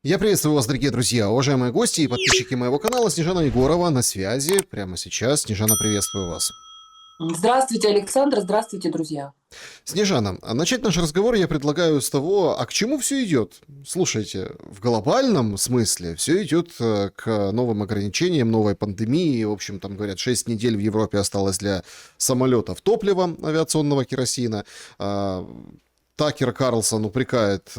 Я приветствую вас, дорогие друзья, уважаемые гости и подписчики моего канала. Снежана Егорова на связи прямо сейчас. Снежана, приветствую вас. Здравствуйте, Александр, здравствуйте, друзья. Снежана, начать наш разговор я предлагаю с того, а к чему все идет? Слушайте, в глобальном смысле все идет к новым ограничениям, новой пандемии. В общем, там говорят, 6 недель в Европе осталось для самолетов топлива авиационного керосина. Такер Карлсон упрекает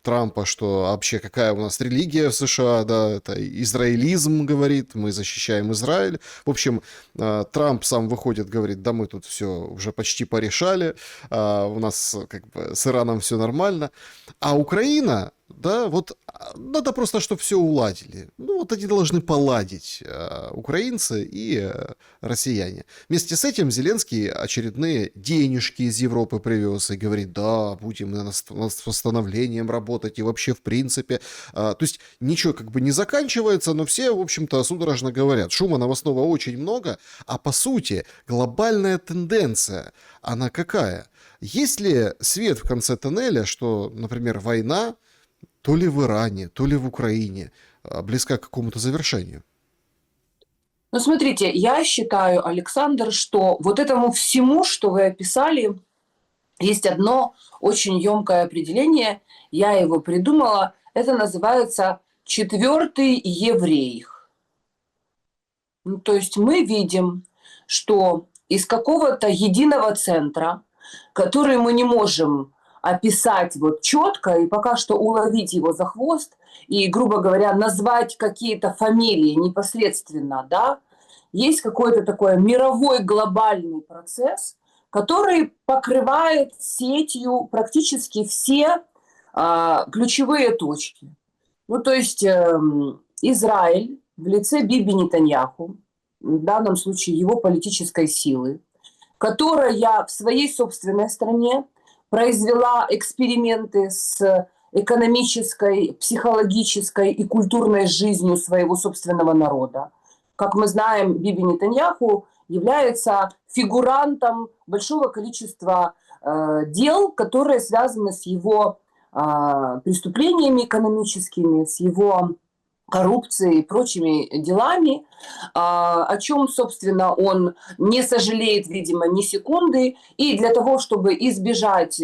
Трампа, что вообще какая у нас религия в США, да, это израилизм, говорит, мы защищаем Израиль. В общем, Трамп сам выходит, говорит, да мы тут все уже почти порешали, у нас как бы с Ираном все нормально. А Украина, да, вот надо просто, чтобы все уладили. Ну, вот они должны поладить, украинцы и россияне. Вместе с этим Зеленский очередные денежки из Европы привез и говорит, да, будем над восстановлением работать и вообще в принципе. То есть ничего как бы не заканчивается, но все, в общем-то, судорожно говорят. Шума новостного очень много, а по сути глобальная тенденция, она какая? Есть ли свет в конце тоннеля, что, например, война то ли в Иране, то ли в Украине близка к какому-то завершению? Ну, смотрите, я считаю, Александр, что вот этому всему, что вы описали, есть одно очень емкое определение, я его придумала, это называется «четвертый еврейх». Ну, то есть мы видим, что из какого-то единого центра, который мы не можем описать вот четко и пока что уловить его за хвост и, грубо говоря, назвать какие-то фамилии непосредственно, да, есть какой-то такой мировой глобальный процесс, который покрывает сетью практически все ключевые точки. Ну, то есть Израиль в лице Биби Нетаньяху, в данном случае его политической силы, которая в своей собственной стране произвела эксперименты с экономической, психологической и культурной жизнью своего собственного народа. Как мы знаем, Биби Нетаньяху является фигурантом большого количества дел, которые связаны с его преступлениями экономическими, с его коррупцией и прочими делами, о чем, собственно, он не сожалеет, видимо, ни секунды. И для того, чтобы избежать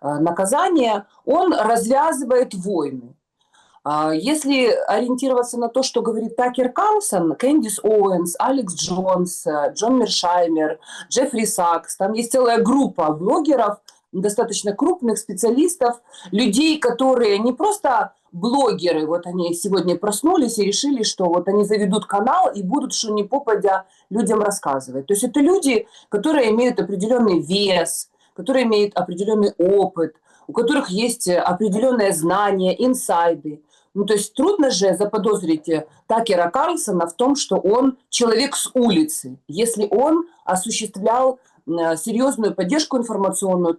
наказания, он развязывает войны. Если ориентироваться на то, что говорит Такер Карлсон, Кэндис Оуэнс, Алекс Джонс, Джон Мершаймер, Джеффри Сакс, там есть целая группа блогеров, достаточно крупных специалистов, людей, которые не просто блогеры, вот они сегодня проснулись и решили, что вот они заведут канал и будут что ни попадя людям рассказывать. То есть это люди, которые имеют определенный вес, которые имеют определенный опыт, у которых есть определенные знания, инсайды. Ну, то есть трудно же заподозрить Такера Карлсона в том, что он человек с улицы, если он осуществлял серьезную поддержку информационную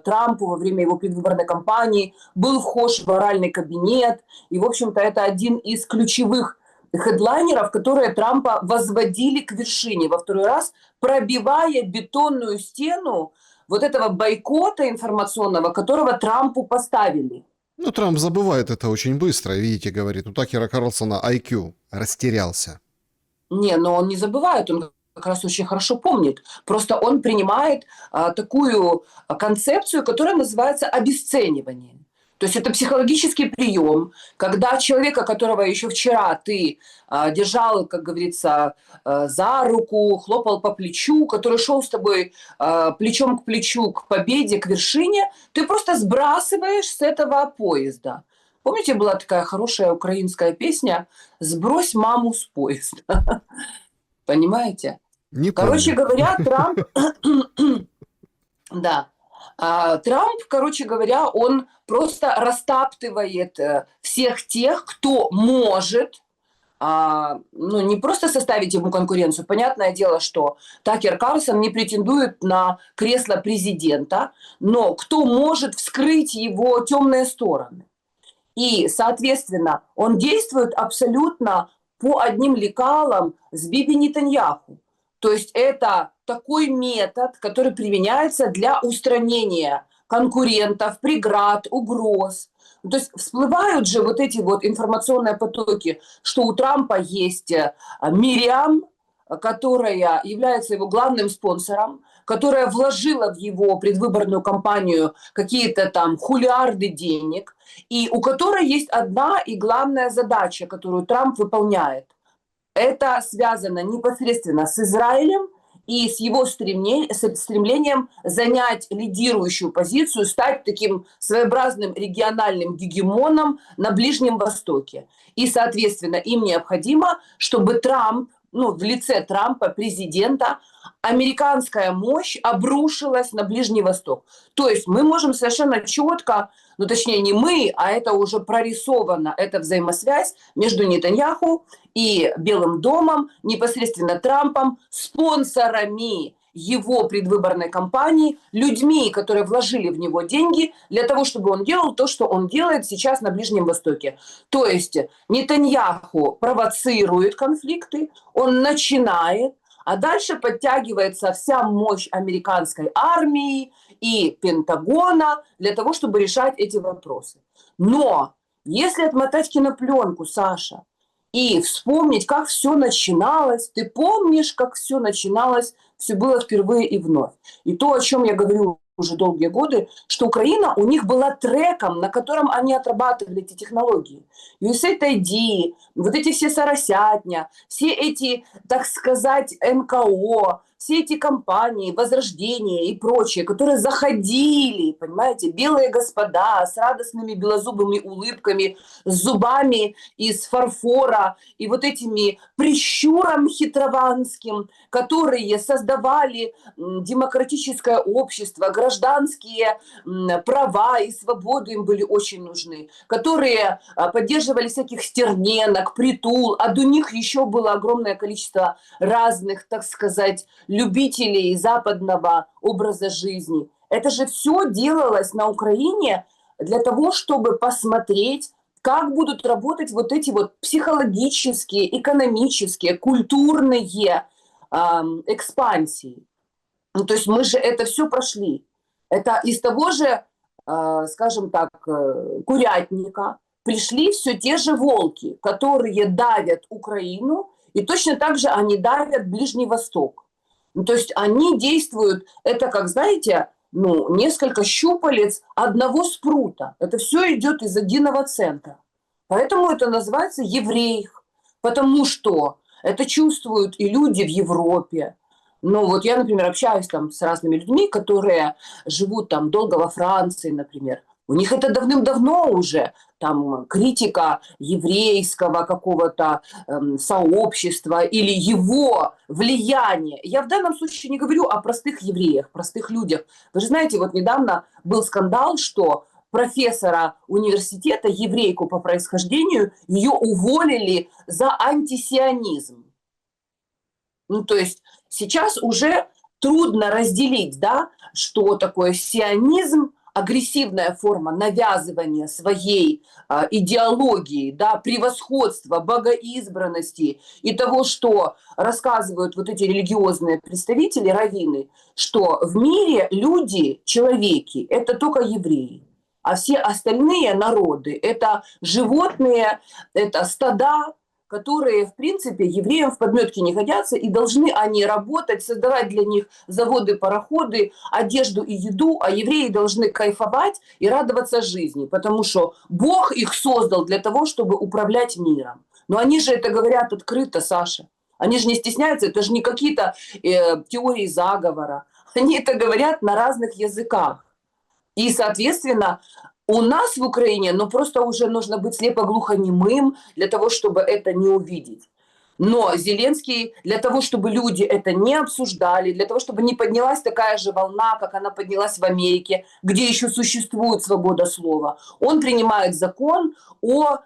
Трампу во время его предвыборной кампании, был вхож в оральный кабинет. И, в общем-то, это один из ключевых хедлайнеров, которые Трампа возводили к вершине во второй раз, пробивая бетонную стену вот этого бойкота информационного, которого Трампу поставили. Ну, Трамп забывает это очень быстро. Видите, говорит, у Такера Карлсона IQ растерялся. Не, но он не забывает, он как раз очень хорошо помнит. Просто он принимает такую концепцию, которая называется обесценивание. То есть это психологический прием, когда человека, которого еще вчера ты держал, как говорится, за руку, хлопал по плечу, который шел с тобой плечом к плечу к победе, к вершине, ты просто сбрасываешь с этого поезда. Помните, была такая хорошая украинская песня «Сбрось маму с поезда». Понимаете? Не Короче помню. говоря, Трамп, да, Трамп, короче говоря, он просто растаптывает всех тех, кто может, ну, не просто составить ему конкуренцию. Понятное дело, что Такер Карлсон не претендует на кресло президента, но кто может вскрыть его темные стороны. И, соответственно, он действует абсолютно по одним лекалам с Биби Нетаньяху. То есть это такой метод, который применяется для устранения конкурентов, преград, угроз. То есть всплывают же вот эти вот информационные потоки, что у Трампа есть Мириам, которая является его главным спонсором, которая вложила в его предвыборную кампанию какие-то там хулиарды денег, и у которой есть одна и главная задача, которую Трамп выполняет. Это связано непосредственно с Израилем и с его стремлением занять лидирующую позицию, стать таким своеобразным региональным гегемоном на Ближнем Востоке. И, соответственно, им необходимо, чтобы Трамп, ну, в лице Трампа, президента, американская мощь обрушилась на Ближний Восток. То есть мы можем совершенно четко, ну, точнее, не мы, а это уже прорисовано, эта взаимосвязь между Нетаньяху и Белым домом, непосредственно Трампом, спонсорами его предвыборной кампании, людьми, которые вложили в него деньги для того, чтобы он делал то, что он делает сейчас на Ближнем Востоке. То есть Нетаньяху провоцирует конфликты, он начинает, а дальше подтягивается вся мощь американской армии и Пентагона для того, чтобы решать эти вопросы. Но если отмотать кинопленку, Саша, и вспомнить, как все начиналось, ты помнишь, как все начиналось, все было впервые и вновь. И то, о чем я говорю уже долгие годы, что Украина у них была треком, на котором они отрабатывали эти технологии. USAID, вот эти все Соросятня, все эти, так сказать, НКО, все эти компании, Возрождение и прочие, которые заходили, понимаете, белые господа с радостными белозубыми улыбками, с зубами из фарфора и вот этими прищуром хитрованским, которые создавали демократическое общество, гражданские права и свободы им были очень нужны, которые поддерживали всяких стерненок, притул, а до них еще было огромное количество разных, так сказать, любителей западного образа жизни. Это же все делалось на Украине для того, чтобы посмотреть, как будут работать вот эти вот психологические, экономические, культурные экспансии. Ну, то есть мы же это все прошли. Это из того же, скажем так, курятника пришли все те же волки, которые давят Украину, и точно так же они давят Ближний Восток. Ну, то есть они действуют, это как, знаете, ну, несколько щупалец одного спрута. Это все идет из единого центра. Поэтому это называется еврейх, потому что это чувствуют и люди в Европе. Ну, вот я, например, общаюсь там с разными людьми, которые живут там долго во Франции, например. У них это давным-давно уже там критика еврейского какого-то сообщества или его влияние. Я в данном случае не говорю о простых евреях, простых людях. Вы же знаете, вот недавно был скандал, что профессора университета, еврейку по происхождению, ее уволили за антисионизм. Ну, то есть сейчас уже трудно разделить, да, что такое сионизм, агрессивная форма навязывания своей идеологии, да, превосходства, богоизбранности и того, что рассказывают вот эти религиозные представители, раввины, что в мире люди, человеки, это только евреи, а все остальные народы – это животные, это стада, которые, в принципе, евреям в подметке не годятся, и должны они работать, создавать для них заводы, пароходы, одежду и еду, а евреи должны кайфовать и радоваться жизни, потому что Бог их создал для того, чтобы управлять миром. Но они же это говорят открыто, Саша. Они же не стесняются, это же не какие-то теории заговора. Они это говорят на разных языках. И, соответственно, у нас в Украине, ну, просто уже нужно быть слепо-глухонемым для того, чтобы это не увидеть. Но Зеленский, для того, чтобы люди это не обсуждали, для того, чтобы не поднялась такая же волна, как она поднялась в Америке, где еще существует свобода слова, он принимает закон о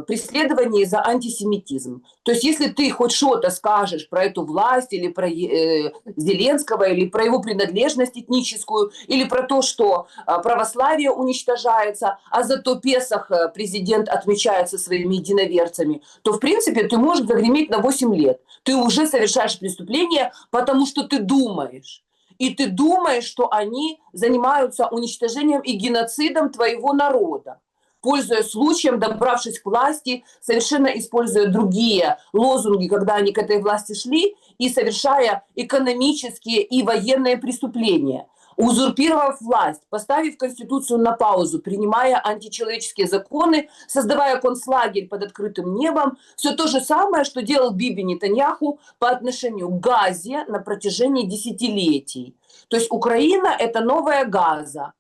преследовании за антисемитизм. То есть если ты хоть что-то скажешь про эту власть или про Зеленского, или про его принадлежность этническую, или про то, что православие уничтожается, а зато Песах президент отмечает со своими единоверцами, то, в принципе, ты можешь загреметь на 8 лет. Ты уже совершаешь преступление, потому что ты думаешь. и ты думаешь, что они занимаются уничтожением и геноцидом твоего народа, пользуясь случаем, добравшись к власти, совершенно используя другие лозунги, когда они к этой власти шли, и совершая экономические и военные преступления. Узурпировав власть, поставив Конституцию на паузу, принимая античеловеческие законы, создавая концлагерь под открытым небом, все то же самое, что делал Биби Нетаньяху по отношению к Газе на протяжении десятилетий. То есть Украина – это новая Газа,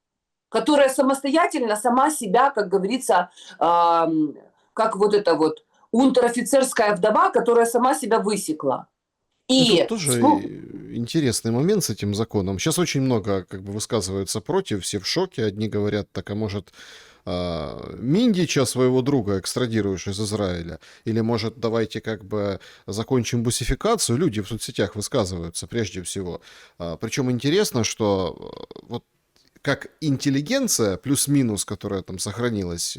которая самостоятельно сама себя, как говорится, как вот эта вот унтер-офицерская вдова, которая сама себя высекла. Ну, тут И тоже интересный момент с этим законом. Сейчас очень много как бы высказываются против, все в шоке. Одни говорят, так, а может, Миндича, своего друга, экстрадируешь из Израиля? Или, может, давайте как бы закончим бусификацию? Люди в соцсетях высказываются прежде всего. Причем интересно, что вот как интеллигенция, плюс-минус, которая там сохранилась,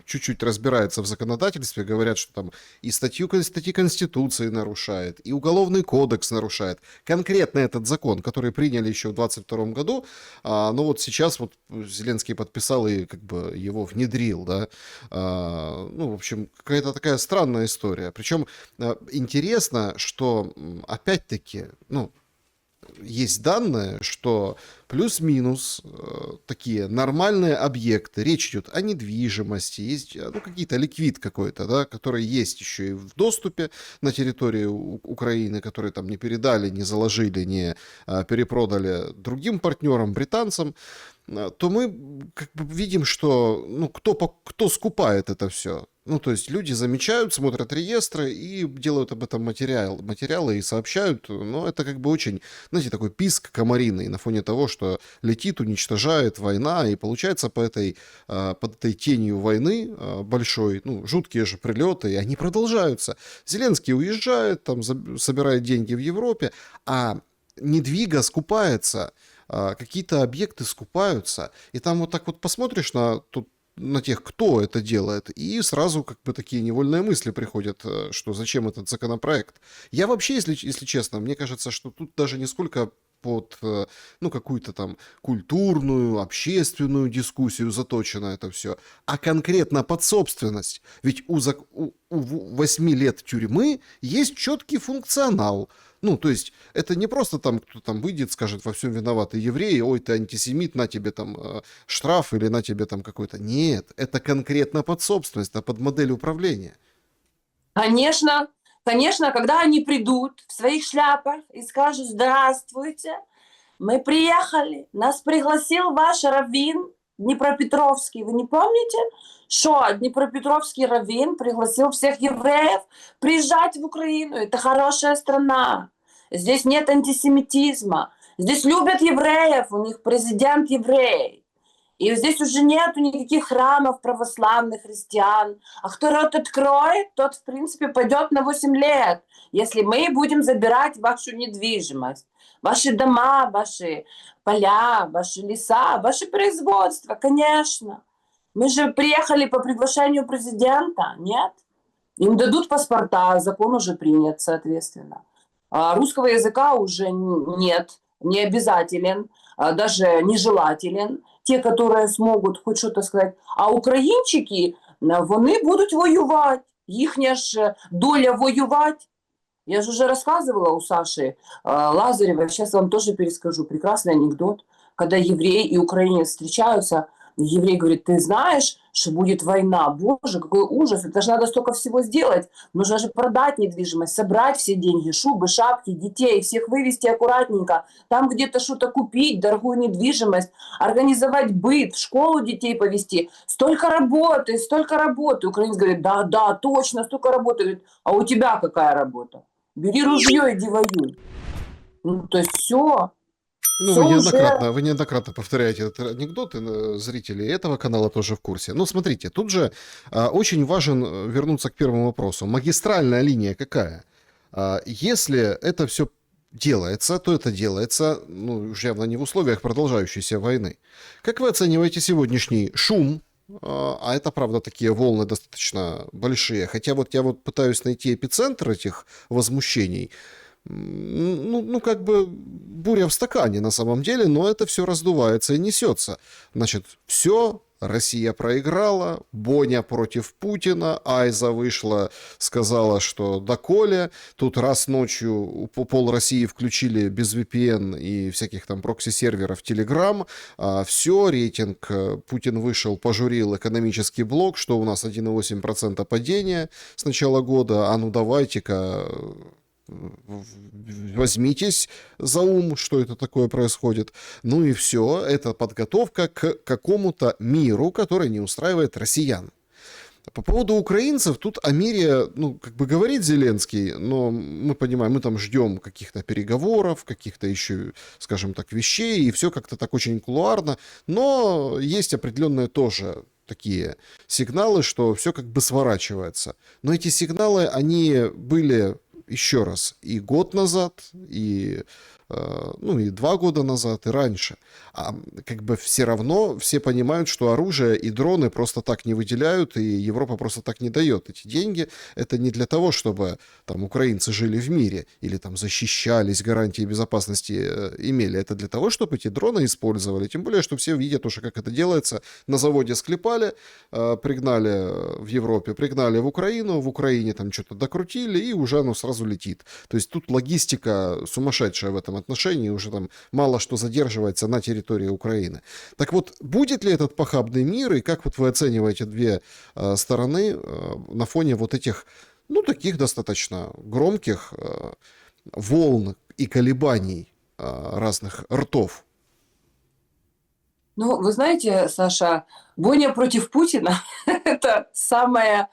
чуть-чуть разбирается в законодательстве, говорят, что там и статьи Конституции нарушает, и Уголовный кодекс нарушает. Конкретно этот закон, который приняли еще в 2022 году, но вот сейчас вот Зеленский подписал и как бы его внедрил, да. Ну, в общем, какая-то такая странная история. Причем интересно, что опять-таки, ну, есть данные, что плюс-минус такие нормальные объекты, речь идет о недвижимости, есть ну, какие-то ликвид какой-то, да, который есть еще и в доступе на территории Украины, которые там не передали, не заложили, не перепродали другим партнерам, британцам, то мы как бы видим, что ну, кто скупает это все. Ну, то есть люди замечают, смотрят реестры и делают об этом материалы и сообщают. Но это как бы очень, знаете, такой писк комариный на фоне того, что летит, уничтожает война. И получается под этой тенью войны большой, ну, жуткие же прилеты, и они продолжаются. Зеленский уезжает, там собирает деньги в Европе, а недвига скупается, какие-то объекты скупаются. И там вот так вот посмотришь на тех, кто это делает, и сразу как бы такие невольные мысли приходят, что зачем этот законопроект. Я вообще, если честно, мне кажется, что тут даже не сколько под ну, какую-то там культурную, общественную дискуссию заточено это все, а конкретно под собственность. Ведь у 8 лет тюрьмы есть четкий функционал. Ну, то есть, это не просто там, кто там выйдет, скажет, во всем виноваты евреи, ой, ты антисемит, на тебе там штраф или на тебе там какой-то. Нет, это конкретно под собственность, а под модель управления. Конечно, конечно, когда они придут в своих шляпах и скажут: здравствуйте, мы приехали, нас пригласил ваш раввин Днепропетровский. Вы не помните, что Днепропетровский раввин пригласил всех евреев приезжать в Украину? Это хорошая страна. Здесь нет антисемитизма. Здесь любят евреев, у них президент еврей. И здесь уже нету никаких храмов православных христиан. А кто рот откроет, тот, в принципе, пойдет на 8 лет, если мы будем забирать вашу недвижимость, ваши дома, ваши поля, ваши леса, ваше производство, конечно. Мы же приехали по приглашению президента, нет? Им дадут паспорта, закон уже принят, соответственно. А русского языка уже нет, не обязателен, даже нежелателен. Те, которые смогут хоть что-то сказать. А українчики, вони будуть воювати. Їхня ж доля воювати. Я же уже рассказывала у Саши Лазарева, сейчас вам тоже перескажу прекрасный анекдот, когда еврей и украинец встречаются, еврей говорит: ты знаешь, что будет война? Боже, какой ужас, это же надо столько всего сделать. Нужно же продать недвижимость, собрать все деньги, шубы, шапки, детей, всех вывести аккуратненько, там где-то что-то купить, дорогую недвижимость, организовать быт, в школу детей повезти. Столько работы, столько работы. Украинец говорит: да, точно, столько работы. Говорит: а у тебя какая работа? Бери ружье, иди воюй. Ну, то есть все. Ну, вы неоднократно повторяете этот анекдот, и зрители этого канала тоже в курсе. Но смотрите, тут же очень важен вернуться к первому вопросу. Магистральная линия какая? Если это все делается, то это делается, ну, уж явно не в условиях продолжающейся войны. Как вы оцениваете сегодняшний шум? А это, правда, такие волны достаточно большие. Хотя вот я вот пытаюсь найти эпицентр этих возмущений. ну, как бы буря в стакане на самом деле, но это все раздувается и несется. Значит, все, Россия проиграла, Боня против Путина, Айза вышла, сказала, что доколе. Тут раз ночью пол России включили без VPN и всяких там прокси-серверов Telegram. Все, рейтинг Путин вышел, пожурил экономический блок, что у нас 1,8% падения с начала года. А ну давайте-ка возьмитесь за ум, что это такое происходит. Ну и все, это подготовка к какому-то миру, который не устраивает россиян. По поводу украинцев, тут о мире, ну, как бы говорит Зеленский, но мы понимаем, мы там ждем каких-то переговоров, каких-то еще, скажем так, вещей, и все как-то так очень кулуарно, но есть определенные тоже такие сигналы, что все как бы сворачивается. Но эти сигналы, они были еще раз и год назад, и 2 года назад, и раньше. А как бы все равно все понимают, что оружие и дроны просто так не выделяют, и Европа просто так не дает эти деньги. Это не для того, чтобы там украинцы жили в мире или там защищались, гарантии безопасности имели. Это для того, чтобы эти дроны использовали. Тем более, что все видят уже, как это делается. На заводе склепали, пригнали в Европе, пригнали в Украине там что-то докрутили, и уже оно сразу летит. То есть тут логистика сумасшедшая в этом отношении, уже там мало что задерживается на территории Украины. Так вот, будет ли этот похабный мир, и как вот вы оцениваете две стороны на фоне вот этих, ну, таких достаточно громких волн и колебаний разных ртов? Ну, вы знаете, Саша, Боня против Путина – это самая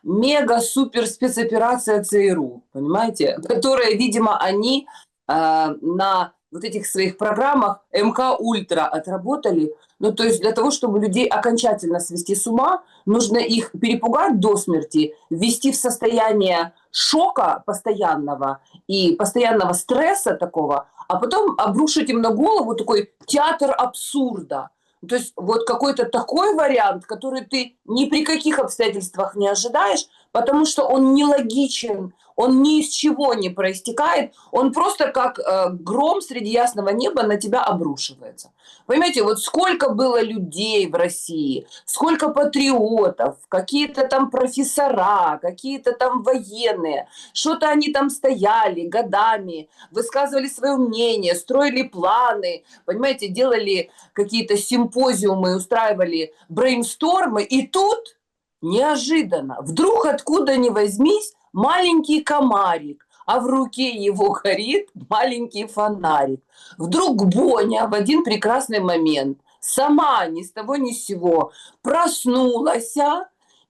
мега-супер спецоперация ЦРУ, понимаете, которая, видимо, они на вот этих своих программах МК Ультра отработали. Ну, то есть для того, чтобы людей окончательно свести с ума, нужно их перепугать до смерти, ввести в состояние шока постоянного и постоянного стресса такого, а потом обрушить им на голову такой театр абсурда. То есть вот какой-то такой вариант, который ты ни при каких обстоятельствах не ожидаешь, потому что он нелогичен, он ни из чего не проистекает, он просто как гром среди ясного неба на тебя обрушивается. Понимаете, вот сколько было людей в России, сколько патриотов, какие-то там профессора, какие-то там военные, что-то они там стояли годами, высказывали свое мнение, строили планы, понимаете, делали какие-то симпозиумы, устраивали брейнстормы, и тут неожиданно, вдруг откуда ни возьмись, маленький комарик, а в руке его горит маленький фонарик. Вдруг Боня в один прекрасный момент сама ни с того ни с сего проснулась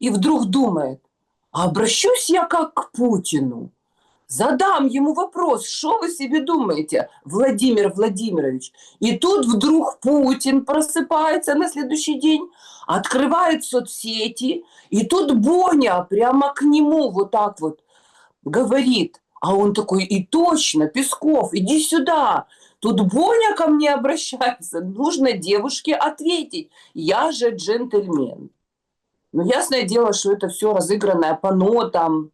и вдруг думает, обращусь я как к Путину. Задам ему вопрос, что вы себе думаете, Владимир Владимирович? И тут вдруг Путин просыпается на следующий день, открывает соцсети, и тут Боня прямо к нему вот так вот говорит. А он такой, и точно, Песков, иди сюда. Тут Боня ко мне обращается, нужно девушке ответить. Я же джентльмен. Ну, ясное дело, что это все разыгранное панно там.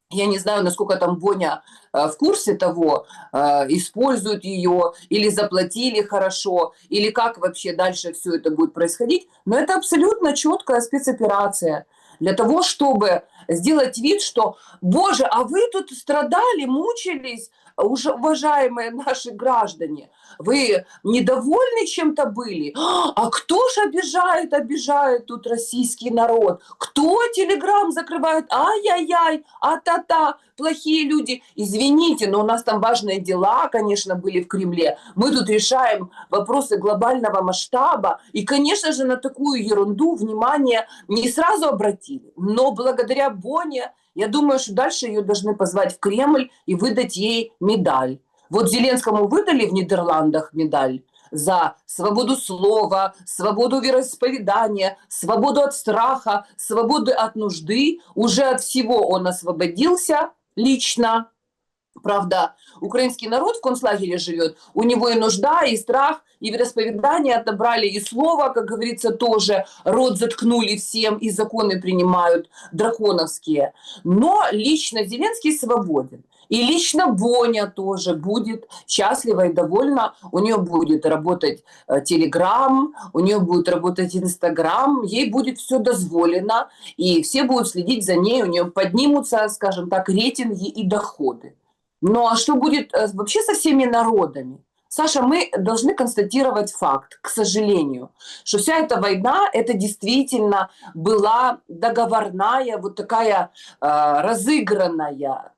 Я не знаю, насколько там Боня в курсе того, используют ее или заплатили хорошо, или как вообще дальше все это будет происходить. Но это абсолютно четкая спецоперация для того, чтобы сделать вид, что, боже, а вы тут страдали, мучились, уже уважаемые наши граждане, вы недовольны чем-то были? А кто ж обижает тут российский народ? Кто Телеграм закрывает? Ай-яй-яй, а-та-та, плохие люди. Извините, но у нас там важные дела, конечно, были в Кремле. Мы тут решаем вопросы глобального масштаба. И, конечно же, на такую ерунду внимание не сразу обратили. Но благодаря Боне, я думаю, что дальше ее должны позвать в Кремль и выдать ей медаль. Вот Зеленскому выдали в Нидерландах медаль за свободу слова, свободу вероисповедания, свободу от страха, свободу от нужды. Уже от всего он освободился лично. Правда, украинский народ в концлагере живет, у него и нужда, и страх, и вероисповедание отобрали, и слово, как говорится, тоже рот заткнули всем, и законы принимают драконовские. Но лично Зеленский свободен. И лично Боня тоже будет счастлива и довольна. У нее будет работать Телеграм, у нее будет работать Инстаграм, ей будет все дозволено, и все будут следить за ней, у нее поднимутся, скажем так, рейтинги и доходы. Ну а что будет вообще со всеми народами? Саша, мы должны констатировать факт, к сожалению, что вся эта война, это действительно была договорная, вот такая разыгранная,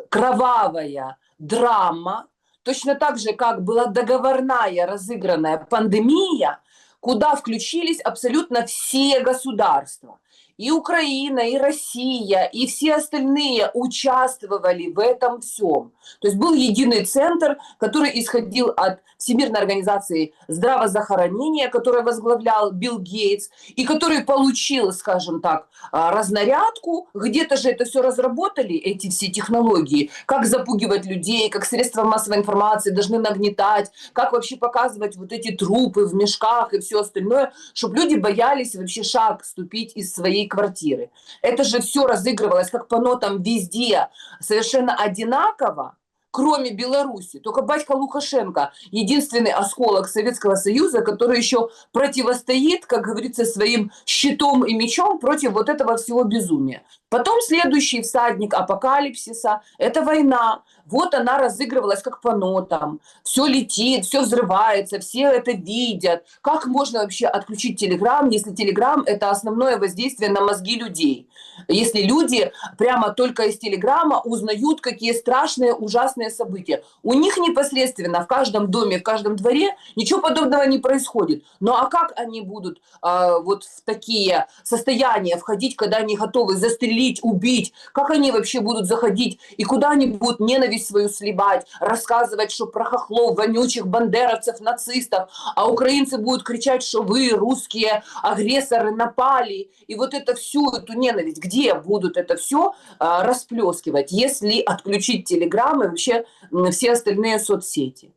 кровавая драма, точно так же, как была договорная, разыгранная пандемия, куда включились абсолютно все государства. И Украина, и Россия, и все остальные участвовали в этом всем. То есть был единый центр, который исходил от Всемирной организации здравоохранения, который возглавлял Билл Гейтс, и который получил, скажем так, разнарядку. Где-то же это все разработали, эти все технологии, как запугивать людей, как средства массовой информации должны нагнетать, как вообще показывать вот эти трупы в мешках и все остальное, чтобы люди боялись вообще шаг ступить из своей квартиры. Это же все разыгрывалось как по нотам везде, совершенно одинаково, кроме Беларуси. Только батька Лукашенко единственный осколок Советского Союза, который еще противостоит, как говорится, своим щитом и мечом против вот этого всего безумия. Потом следующий всадник апокалипсиса – это война. Вот она разыгрывалась как по нотам. Все летит, все взрывается, все это видят. Как можно вообще отключить Телеграм, если Телеграм – это основное воздействие на мозги людей? Если люди прямо только из Телеграма узнают, какие страшные, ужасные события. У них непосредственно в каждом доме, в каждом дворе ничего подобного не происходит. Ну а как они будут вот в такие состояния входить, когда они готовы застрелить, убить? Как они вообще будут заходить? И куда они будут ненависть свою сливать, рассказывать, что про хохлов, вонючих, бандеровцев, нацистов, а украинцы будут кричать, что вы, русские агрессоры, напали. И вот это всю эту ненависть, где будут это все расплескивать, если отключить Телеграм и вообще все остальные соцсети?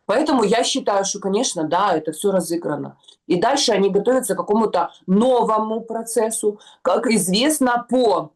Поэтому я считаю, что, конечно, да, это все разыграно. И дальше они готовятся к какому-то новому процессу. Как известно, по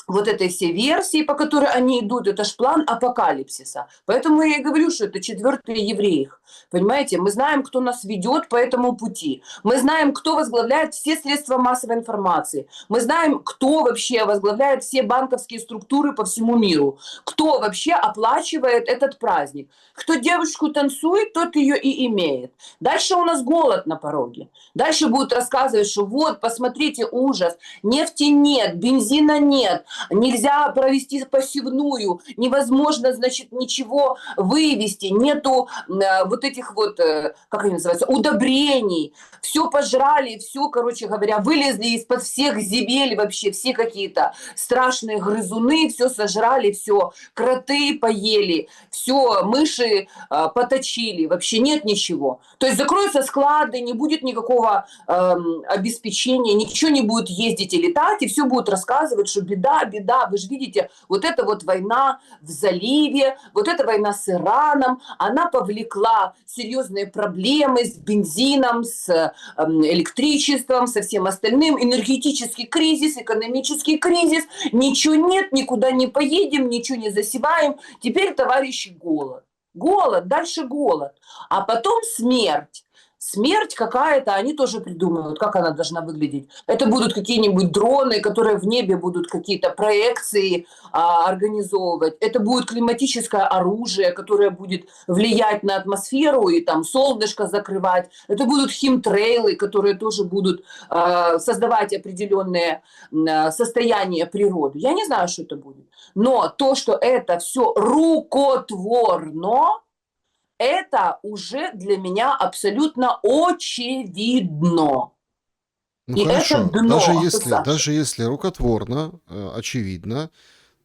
вот этой всей версии, по которой они идут, это ж план апокалипсиса. Поэтому я и говорю, что это четвертый евреих. Понимаете, мы знаем, кто нас ведет по этому пути. Мы знаем, кто возглавляет все средства массовой информации. Мы знаем, кто вообще возглавляет все банковские структуры по всему миру. Кто вообще оплачивает этот праздник. Кто девушку танцует, тот ее и имеет. Дальше у нас голод на пороге. Дальше будут рассказывать, что вот, посмотрите, ужас, нефти нет, бензина нет, нельзя провести посевную, невозможно, значит, ничего вывести, нету вот этих вот, как они называются, удобрений, все пожрали, все, короче говоря, вылезли из-под всех земель вообще, все какие-то страшные грызуны, все сожрали, все, кроты поели, все, мыши поточили, вообще нет ничего. То есть закроются склады, не будет никакого обеспечения, ничего не будет ездить и летать, и все будут рассказывать, что беда, беда. Вы же видите, вот эта вот война в заливе, вот эта война с Ираном, она повлекла серьезные проблемы с бензином, с электричеством, со всем остальным, энергетический кризис, экономический кризис, ничего нет, никуда не поедем, ничего не засеваем. Теперь, товарищи, голод. Голод, дальше голод. А потом смерть. Смерть какая-то, они тоже придумывают, как она должна выглядеть. Это будут какие-нибудь дроны, которые в небе будут какие-то проекции организовывать. Это будет климатическое оружие, которое будет влиять на атмосферу и там солнышко закрывать. Это будут химтрейлы, которые тоже будут создавать определенные состояния природы. Я не знаю, что это будет. Но то, что это все рукотворно, это уже для меня абсолютно очевидно. Ну И это хорошо, дно, даже Саша. если рукотворно, очевидно,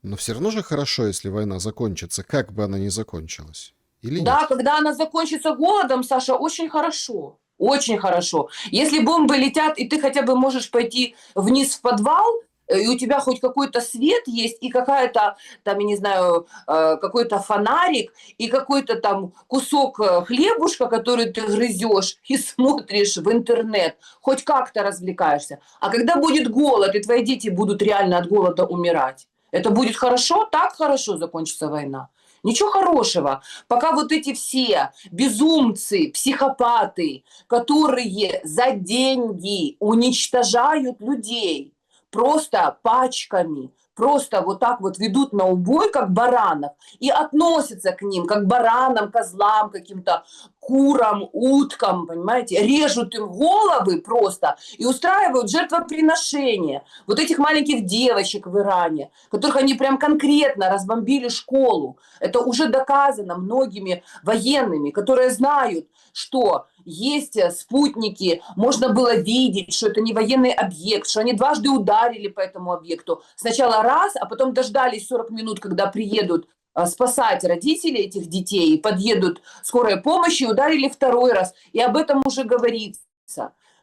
но все равно же хорошо, если война закончится, как бы она ни закончилась. Или Да, нет? когда она закончится голодом, Саша, очень хорошо. Очень хорошо. Если бомбы летят, и ты хотя бы можешь пойти вниз в подвал, и у тебя хоть какой-то свет есть, и какая-то, там, я не знаю, какой-то фонарик, и какой-то там кусок хлебушка, который ты грызешь и смотришь в интернет, хоть как-то развлекаешься. А когда будет голод, и твои дети будут реально от голода умирать, Это будет хорошо? Так хорошо закончится война. Ничего хорошего. Пока вот эти все безумцы, психопаты, которые за деньги уничтожают людей просто пачками, просто вот так вот ведут на убой, как баранов, и относятся к ним, как баранам, козлам, каким-то курам, уткам, понимаете, режут им головы просто и устраивают жертвоприношения. Вот этих маленьких девочек в Иране, которых они прям конкретно разбомбили школу. Это уже доказано многими военными, которые знают, что есть спутники, можно было видеть, что это не военный объект, что они дважды ударили по этому объекту. Сначала раз, а потом дождались 40 минут, когда приедут спасать родителей этих детей, подъедут скорая помощь и ударили второй раз. И об этом уже говорится.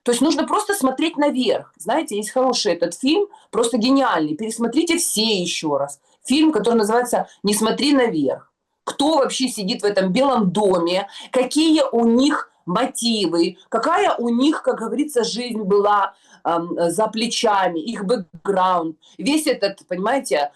То есть нужно просто смотреть наверх. Знаете, есть хороший этот фильм, просто гениальный. Пересмотрите все еще раз. Фильм, который называется «Не смотри наверх». Кто вообще сидит в этом Белом доме, какие у них мотивы, какая у них, как говорится, жизнь была за плечами, их бэкграунд. Весь этот, понимаете,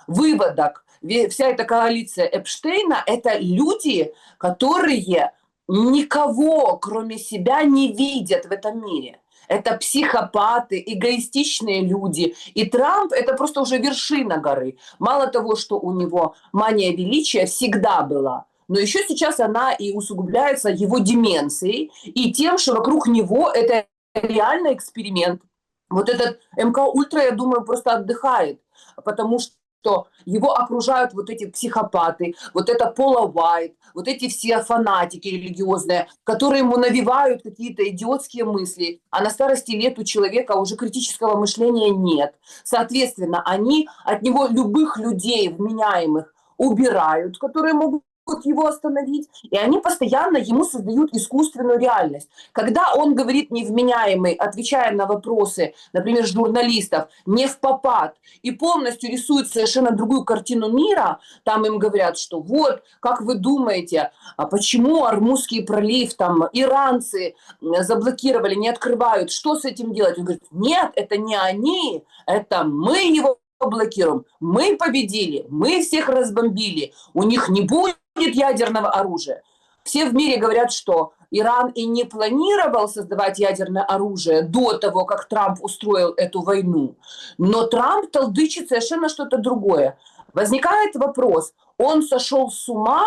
выводок, вся эта коалиция Эпштейна – это люди, которые никого, кроме себя, не видят в этом мире. Это психопаты, эгоистичные люди. И Трамп – это просто уже вершина горы. Мало того, что у него мания величия всегда была, но еще сейчас она и усугубляется его деменцией и тем, что вокруг него это реально эксперимент. Вот этот МК Ультра, я думаю, просто отдыхает, потому что его окружают вот эти психопаты, вот это Пола Уайт, вот эти все фанатики религиозные, которые ему навевают какие-то идиотские мысли, а на старости лет у человека уже критического мышления нет. Соответственно, они от него любых людей вменяемых убирают, которые могут его остановить, и они постоянно ему создают искусственную реальность. Когда он говорит невменяемый, отвечая на вопросы, например, журналистов, не впопад, и полностью рисует совершенно другую картину мира, там им говорят, что вот, как вы думаете, а почему Ормузский пролив, там, иранцы заблокировали, не открывают, что с этим делать? Он говорит, нет, это не они, это мы его блокируем, мы победили, мы всех разбомбили, у них не будет ядерного оружия. Все в мире говорят, что Иран и не планировал создавать ядерное оружие до того, как Трамп устроил эту войну. Но Трамп толдычит совершенно что-то другое. Возникает вопрос, он сошел с ума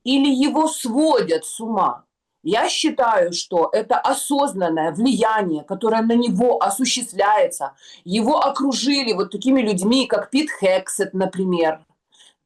или его сводят с ума? Я считаю, что это осознанное влияние, которое на него осуществляется. Его окружили вот такими людьми, как Пит Хексет, например,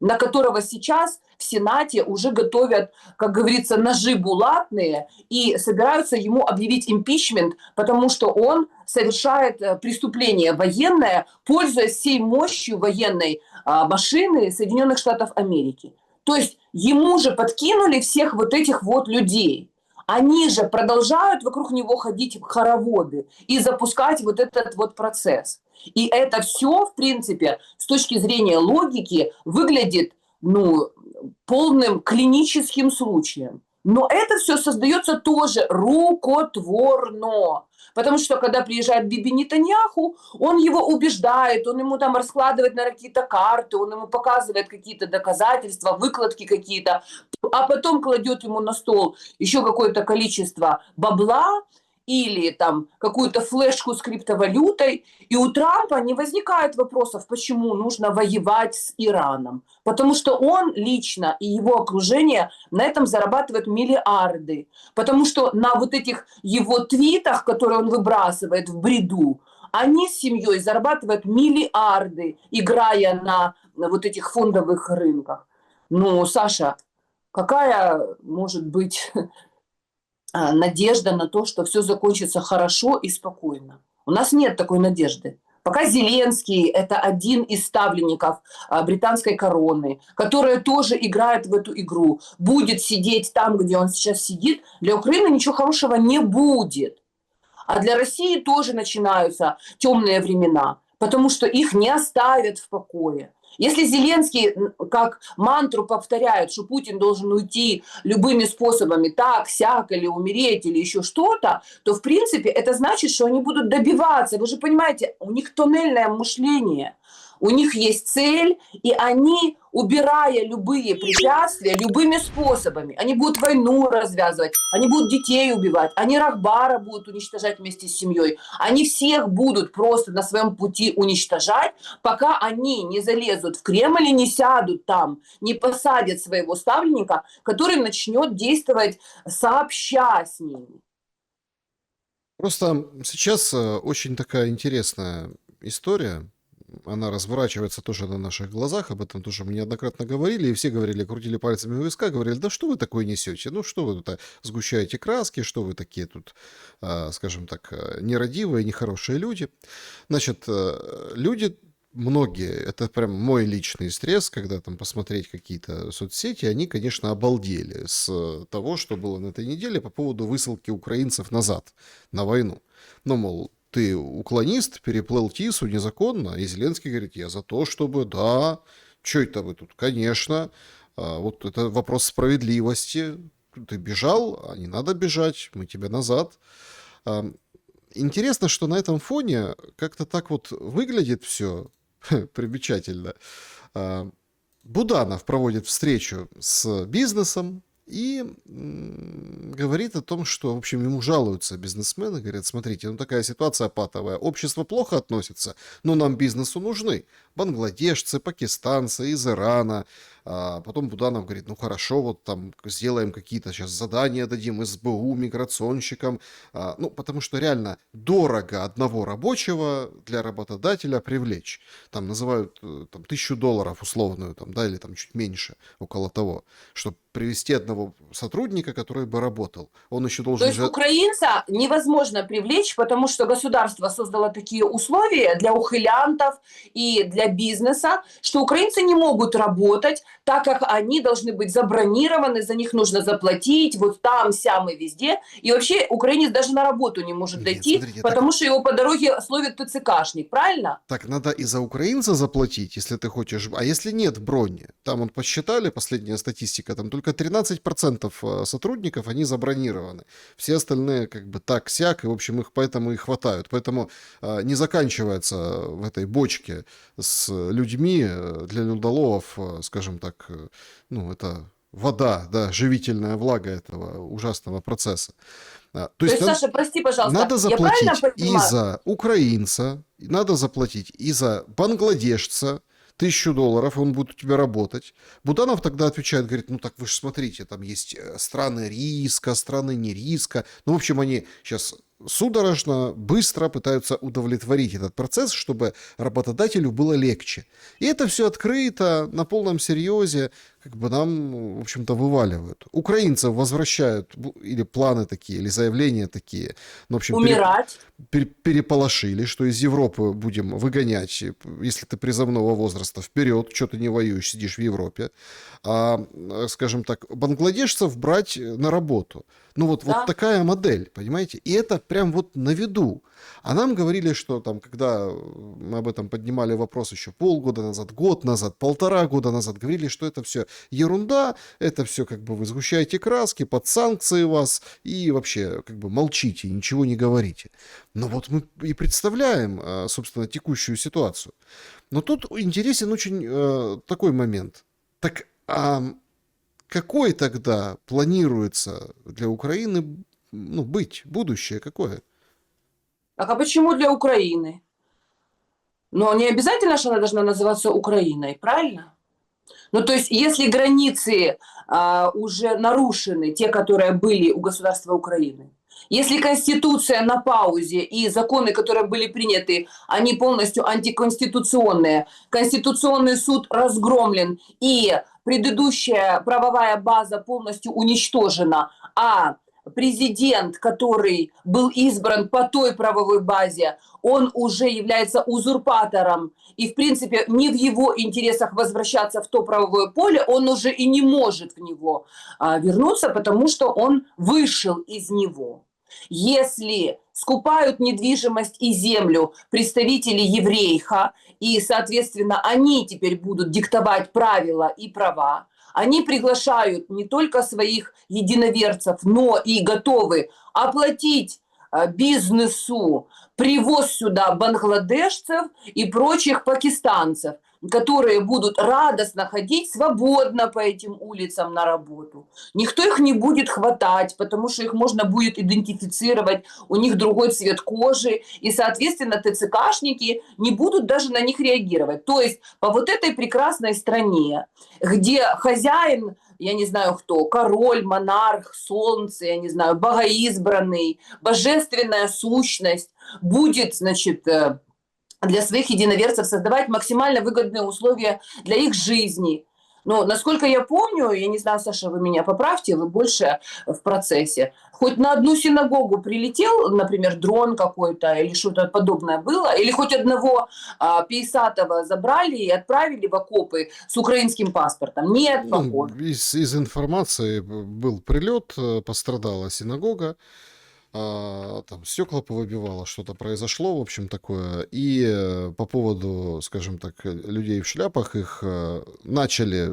на которого сейчас в Сенате уже готовят, как говорится, ножи булатные и собираются ему объявить импичмент, потому что он совершает преступление военное, пользуясь всей мощью военной машины Соединенных Штатов Америки. То есть ему же подкинули всех вот этих вот людей. Они же продолжают вокруг него ходить в хороводы и запускать вот этот вот процесс. И это все, в принципе, с точки зрения логики, выглядит, полным клиническим случаем. Но это все создается тоже рукотворно. Потому что, когда приезжает Биби Нетаньяху, он его убеждает, он ему там раскладывает на какие-то карты, он ему показывает какие-то доказательства, выкладки какие-то, а потом кладет ему на стол еще какое-то количество бабла или там какую-то флешку с криптовалютой, и у Трампа не возникает вопросов, почему нужно воевать с Ираном. Потому что он лично и его окружение на этом зарабатывают миллиарды. Потому что на вот этих его твитах, которые он выбрасывает в бреду, они с семьей зарабатывают миллиарды, играя на вот этих фондовых рынках. Ну, Саша, какая может быть надежда на то, что все закончится хорошо и спокойно? У нас нет такой надежды. Пока Зеленский – это один из ставленников британской короны, которая тоже играет в эту игру, будет сидеть там, где он сейчас сидит, для Украины ничего хорошего не будет. А для России тоже начинаются темные времена, потому что их не оставят в покое. Если Зеленский как мантру повторяет, что Путин должен уйти любыми способами, так, сяк, или умереть, или еще что-то, то, в принципе, это значит, что они будут добиваться. Вы же понимаете, у них тоннельное мышление. у них есть цель, и они, убирая любые препятствия, любыми способами, они будут войну развязывать, они будут детей убивать, они Рахбара будут уничтожать вместе с семьей, они всех будут просто на своем пути уничтожать, пока они не залезут в Кремль и не сядут там, не посадят своего ставленника, который начнет действовать сообща с ними. Просто сейчас очень такая интересная история. Она разворачивается тоже на наших глазах, об этом тоже мы неоднократно говорили, и все говорили, крутили пальцами у виска, говорили, да что вы такое несете, ну что вы тут сгущаете краски, что вы такие тут, скажем так, нерадивые, нехорошие люди. Значит, люди, многие, это прям мой личный стресс, когда там посмотреть какие-то соцсети, они, конечно, обалдели с того, что было на этой неделе по поводу высылки украинцев назад на войну. Ну, мол, ты уклонист, переплыл Тису незаконно, и Зеленский говорит, я за то, чтобы, да, что это вы тут, конечно, вот это вопрос справедливости, ты бежал, а не надо бежать, мы тебя назад. Интересно, что на этом фоне как-то так вот выглядит все примечательно. Буданов проводит встречу с бизнесом, и говорит о том, что, в общем, ему жалуются бизнесмены, говорят, смотрите, ну такая ситуация патовая, общество плохо относится, но нам бизнесу нужны. Бангладешцы, пакистанцы из Ирана. Потом Буданов говорит, ну хорошо, вот там сделаем какие-то сейчас задания, дадим СБУ, миграционщикам. Ну, потому что реально дорого одного рабочего для работодателя привлечь. Там называют там, $1000 условную, там, да, или там чуть меньше, около того, чтобы привести одного сотрудника, который бы работал. Он еще должен... То есть украинца невозможно привлечь, потому что государство создало такие условия для ухилянтов и для бизнеса, что украинцы не могут работать, так как они должны быть забронированы, за них нужно заплатить, вот там, сям и везде. И вообще украинец даже на работу не может дойти, смотрите, потому что его по дороге словит ТЦКшник, правильно? Так надо и за украинца заплатить, если ты хочешь. А если нет брони? Там он посчитали, последняя статистика, там только 13% сотрудников, они забронированы. Все остальные как бы так-сяк, и в общем их поэтому и хватают. Поэтому не заканчивается в этой бочке с людьми для людоловов, скажем так, ну это вода, да, живительная влага этого ужасного процесса. То есть Саша, прости, пожалуйста, надо я правильно заплатить и понимаю? за украинца, надо заплатить и за бангладешца, $1000, он будет у тебя работать. Буданов тогда отвечает, говорит, ну так вы же смотрите, там есть страны риска, страны не риска. Ну, в общем, они сейчас судорожно, быстро пытаются удовлетворить этот процесс, чтобы работодателю было легче. И это все открыто, на полном серьезе, как бы нам, в общем-то, вываливают. Украинцев возвращают, или планы такие, или заявления такие. Ну, в общем, Умирать. переполошили, что из Европы будем выгонять, если ты призывного возраста, вперед, что ты не воюешь, сидишь в Европе. А, скажем так, бангладешцев брать на работу. Ну вот, Да. вот такая модель, понимаете? И это прям вот на виду. А нам говорили, что там, когда мы об этом поднимали вопрос еще полгода назад, год назад, 1,5 года назад, говорили, что это все ерунда, это все как бы вы сгущаете краски, под санкции вас и вообще как бы молчите, ничего не говорите. Но вот мы и представляем, собственно, текущую ситуацию. Но тут интересен очень такой момент. Так какой тогда планируется для Украины, ну, быть, будущее какое? Так а почему для Украины? Но не обязательно, что она должна называться Украиной, правильно? Ну, то есть, если границы уже нарушены, те, которые были у государства Украины, если Конституция на паузе и законы, которые были приняты, они полностью антиконституционные, Конституционный суд разгромлен и предыдущая правовая база полностью уничтожена, а президент, который был избран по той правовой базе, он уже является узурпатором, и, в принципе, не в его интересах возвращаться в то правовое поле, он уже и не может в него вернуться, потому что он вышел из него. Если скупают недвижимость и землю представители еврейха, и, соответственно, они теперь будут диктовать правила и права, они приглашают не только своих единоверцев, но и готовы оплатить бизнесу привоз сюда бангладешцев и прочих пакистанцев, которые будут радостно ходить свободно по этим улицам на работу. Никто их не будет хватать, потому что их можно будет идентифицировать, у них другой цвет кожи, и, соответственно, ТЦКшники не будут даже на них реагировать. То есть по вот этой прекрасной стране, где хозяин, я не знаю кто, король, монарх, солнце, я не знаю, богоизбранный, божественная сущность, будет, значит, для своих единоверцев создавать максимально выгодные условия для их жизни. Но, насколько я помню, я не знаю, Саша, вы меня поправьте, вы больше в процессе. Хоть на одну синагогу прилетел, например, дрон какой-то или что-то подобное было, или хоть одного Пейсатова забрали и отправили в окопы с украинским паспортом? Нет, Ну, похоже. из информации был прилет, пострадала синагога, там стекла повыбивало, что-то произошло, в общем, такое. И по поводу, скажем так, людей в шляпах, их начали,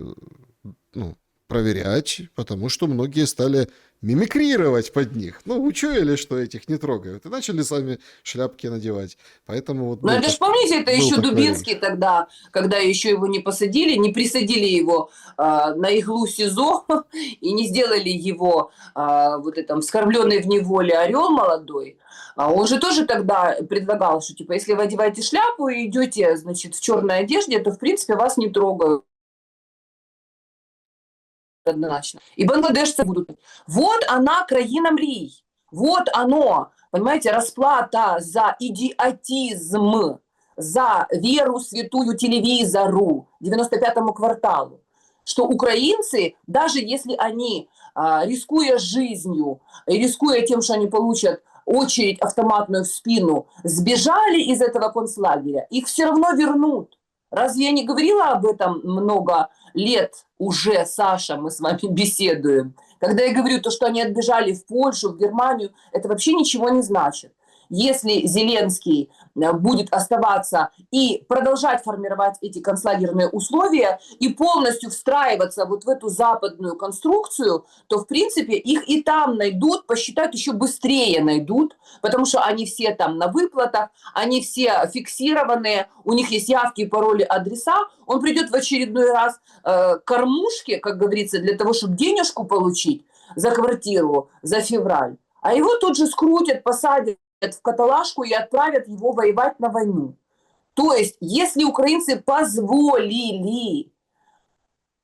ну, проверять, потому что многие стали мимикрировать под них. Ну, учуяли, что этих не трогают, и начали сами шляпки надевать. Поэтому вот Ну, это ж, помните, это был еще такой... Дубинский тогда, когда еще его не посадили, не присадили его на иглу СИЗО и не сделали его вот этом вскормленный в неволе орел молодой. Он же тоже тогда предлагал, что типа, если вы одеваете шляпу и идете, значит, в черной одежде, то, в принципе, вас не трогают. Однозначно. И бангладешцы будут. Вот она, країна мрій. Вот оно, понимаете, расплата за идиотизм, за веру святую телевизору 95-му кварталу. Что украинцы, даже если они, рискуя жизнью, рискуя тем, что они получат очередь автоматную в спину, сбежали из этого концлагеря, их все равно вернут. Разве я не говорила об этом много лет уже, Саша, мы с вами беседуем? Когда я говорю то, что они отбежали в Польшу, в Германию, это вообще ничего не значит. Если Зеленский будет оставаться и продолжать формировать эти концлагерные условия и полностью встраиваться вот в эту западную конструкцию, то, в принципе, их и там найдут, посчитают, еще быстрее найдут, потому что они все там на выплатах, они все фиксированные, у них есть явки, пароли, адреса. Он придет в очередной раз к кормушке, как говорится, для того, чтобы денежку получить за квартиру, за февраль. А его тут же скрутят, посадят в каталажку и отправят его воевать на войну. То есть, если украинцы позволили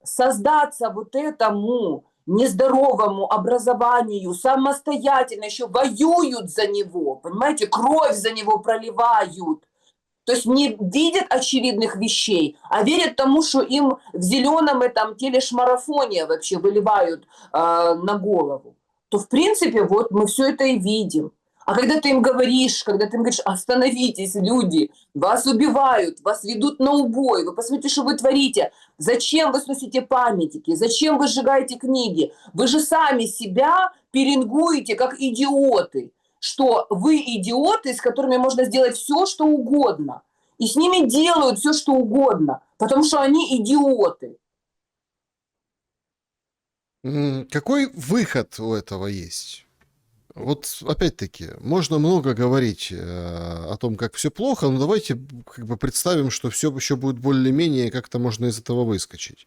создаться вот этому нездоровому образованию самостоятельно, еще воюют за него, понимаете, кровь за него проливают, то есть не видят очевидных вещей, а верят тому, что им в зеленом этом телешмарафоне вообще выливают на голову, то в принципе вот мы все это и видим. А когда ты им говоришь, остановитесь, люди, вас убивают, вас ведут на убой, вы посмотрите, что вы творите, зачем вы сносите памятники, зачем вы сжигаете книги, вы же сами себя пеленгуете как идиоты, что вы идиоты, с которыми можно сделать все, что угодно, и с ними делают все, что угодно, потому что они идиоты. Какой выход у этого есть? Вот опять-таки, можно много говорить о том, как все плохо, но давайте как бы представим, что все еще будет более-менее, как-то можно из этого выскочить.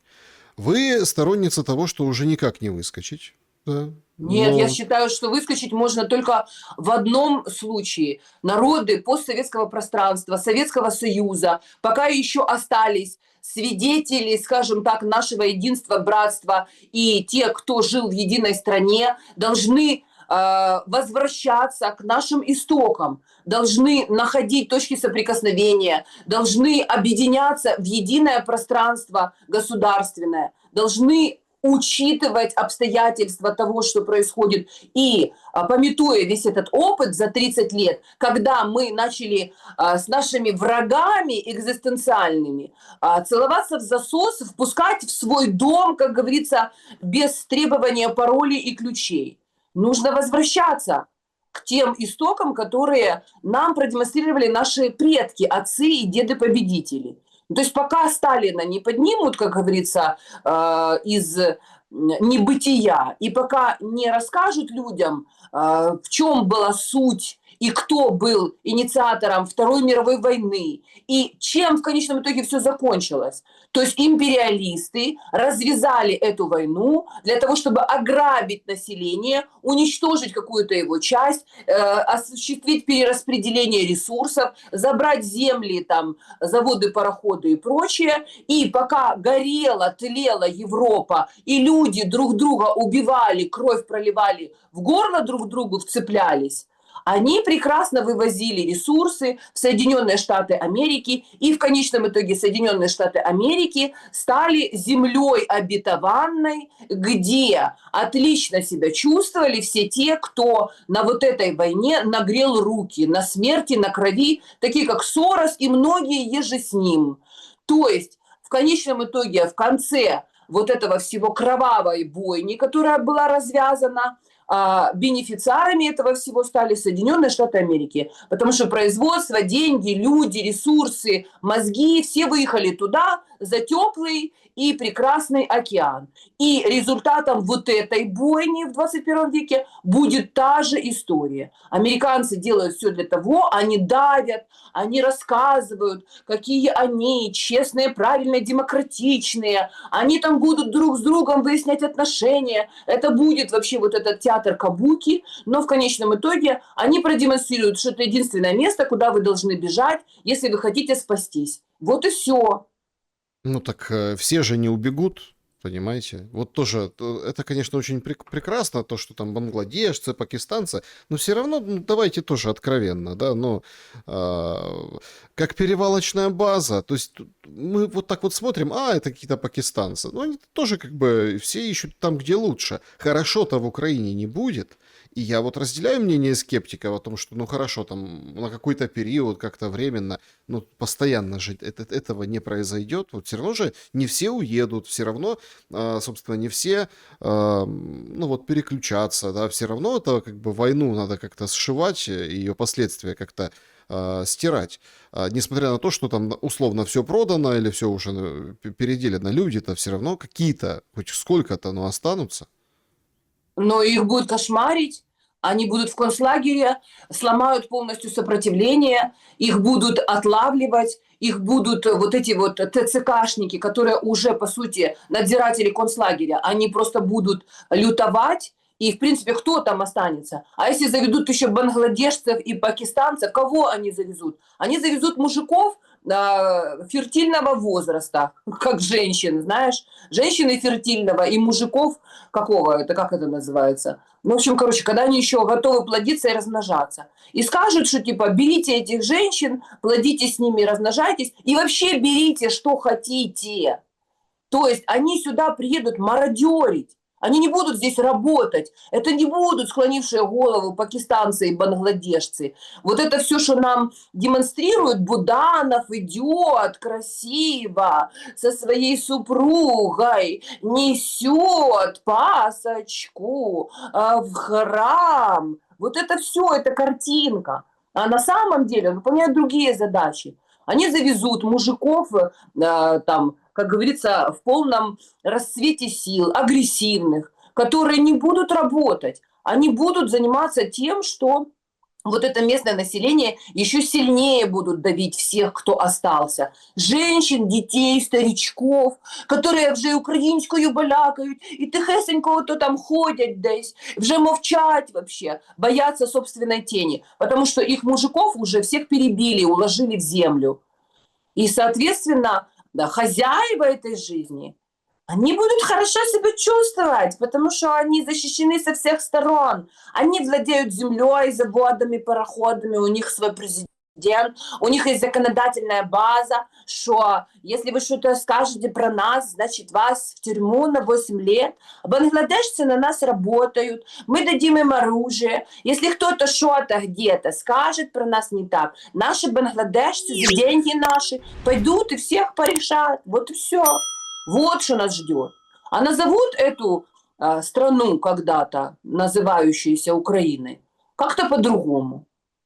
Вы сторонница того, что уже никак не выскочить, да? Нет, Но я считаю, что выскочить можно только в одном случае. Народы постсоветского пространства, Советского Союза, пока еще остались свидетели, скажем так, нашего единства, братства, и те, кто жил в единой стране, должны возвращаться к нашим истокам, должны находить точки соприкосновения, должны объединяться в единое пространство государственное, должны учитывать обстоятельства того, что происходит, и памятуя весь этот опыт за 30 лет, когда мы начали с нашими врагами экзистенциальными целоваться в засос, впускать в свой дом, как говорится, без требования паролей и ключей. Нужно возвращаться к тем истокам, которые нам продемонстрировали наши предки, отцы и деды-победители. То есть пока Сталина не поднимут, как говорится, из небытия, и пока не расскажут людям, в чем была суть и кто был инициатором Второй мировой войны, и чем в конечном итоге все закончилось. То есть империалисты развязали эту войну для того, чтобы ограбить население, уничтожить какую-то его часть, осуществить перераспределение ресурсов, забрать земли, там, заводы, пароходы и прочее. И пока горела, тлела Европа, и люди друг друга убивали, кровь проливали, в горло друг другу вцеплялись, они прекрасно вывозили ресурсы в Соединенные Штаты Америки, и в конечном итоге Соединенные Штаты Америки стали землей обетованной, где отлично себя чувствовали все те, кто на вот этой войне нагрел руки, на смерти, на крови, такие как Сорос и многие еже с ним. То есть в конечном итоге, в конце вот этого всего кровавой бойни, которая была развязана, бенефициарами этого всего стали Соединенные Штаты Америки, потому что производство, деньги, люди, ресурсы, мозги, все выехали туда за теплый и прекрасный океан. И результатом вот этой бойни в 21 веке будет та же история. Американцы делают все для того, они давят, они рассказывают, какие они честные, правильные, демократичные. Они там будут друг с другом выяснять отношения. Это будет вообще вот этот театр кабуки. Но в конечном итоге они продемонстрируют, что это единственное место, куда вы должны бежать, если вы хотите спастись. Вот и все. Ну так все же не убегут, понимаете? Вот тоже, это, конечно, очень прекрасно, то, что там бангладешцы, пакистанцы, но все равно, ну, давайте тоже откровенно, да, но как перевалочная база, то есть мы вот так вот смотрим, это какие-то пакистанцы, но они тоже как бы все ищут там, где лучше. Хорошо-то в Украине не будет. И я вот разделяю мнение скептиков о том, что, ну хорошо, там на какой-то период, как-то временно, ну постоянно же этого не произойдет. Вот все равно же не все уедут, все равно, собственно, не все, ну вот переключаться, да, все равно это как бы войну надо как-то сшивать, и ее последствия как-то стирать. Несмотря на то, что там условно все продано или все уже переделено, люди-то все равно какие-то, хоть сколько-то, но останутся. Но их будет кошмарить, они будут в концлагере, сломают полностью сопротивление, их будут отлавливать, их будут вот эти вот ТЦКшники, которые уже, по сути, надзиратели концлагеря, они просто будут лютовать, и, в принципе, кто там останется? А если заведут еще бангладешцев и пакистанцев, кого они завезут? Они завезут мужиков фертильного возраста, как женщин, знаешь, женщины фертильного и мужиков какого, это как это называется? Ну, в общем, короче, когда они еще готовы плодиться и размножаться. И скажут, что типа берите этих женщин, плодите с ними, размножайтесь, и вообще берите, что хотите. То есть они сюда приедут мародерить. Они не будут здесь работать. Это не будут склонившие голову пакистанцы и бангладешцы. Вот это все, что нам демонстрирует, Буданов идет красиво со своей супругой, несет пасочку в храм. Вот это все, это картинка. А на самом деле он выполняет другие задачи. Они завезут мужиков там, как говорится, в полном расцвете сил, агрессивных, которые не будут работать. Они будут заниматься тем, что вот это местное население еще сильнее будут давить всех, кто остался. Женщин, детей, старичков, которые вже українською балякають, і тихесенько то там ходять десь, вже мовчать вообще, боятся собственной тени, потому что их мужиков уже всех перебили, уложили в землю. И, соответственно, да, хозяева этой жизни, они будут хорошо себя чувствовать, потому что они защищены со всех сторон. Они владеют землей, заводами, пароходами, у них свой президент, у них есть законодательная база, что если вы что-то скажете про нас, значит вас в тюрьму на 8 лет. Бангладешцы на нас работают, мы дадим им оружие. Если кто-то что-то где-то скажет про нас не так, наши бангладешцы за деньги наши пойдут и всех порешат. Вот и все. Вот что нас ждет. А назовут эту страну когда-то, называющуюся Украиной, как-то по-другому.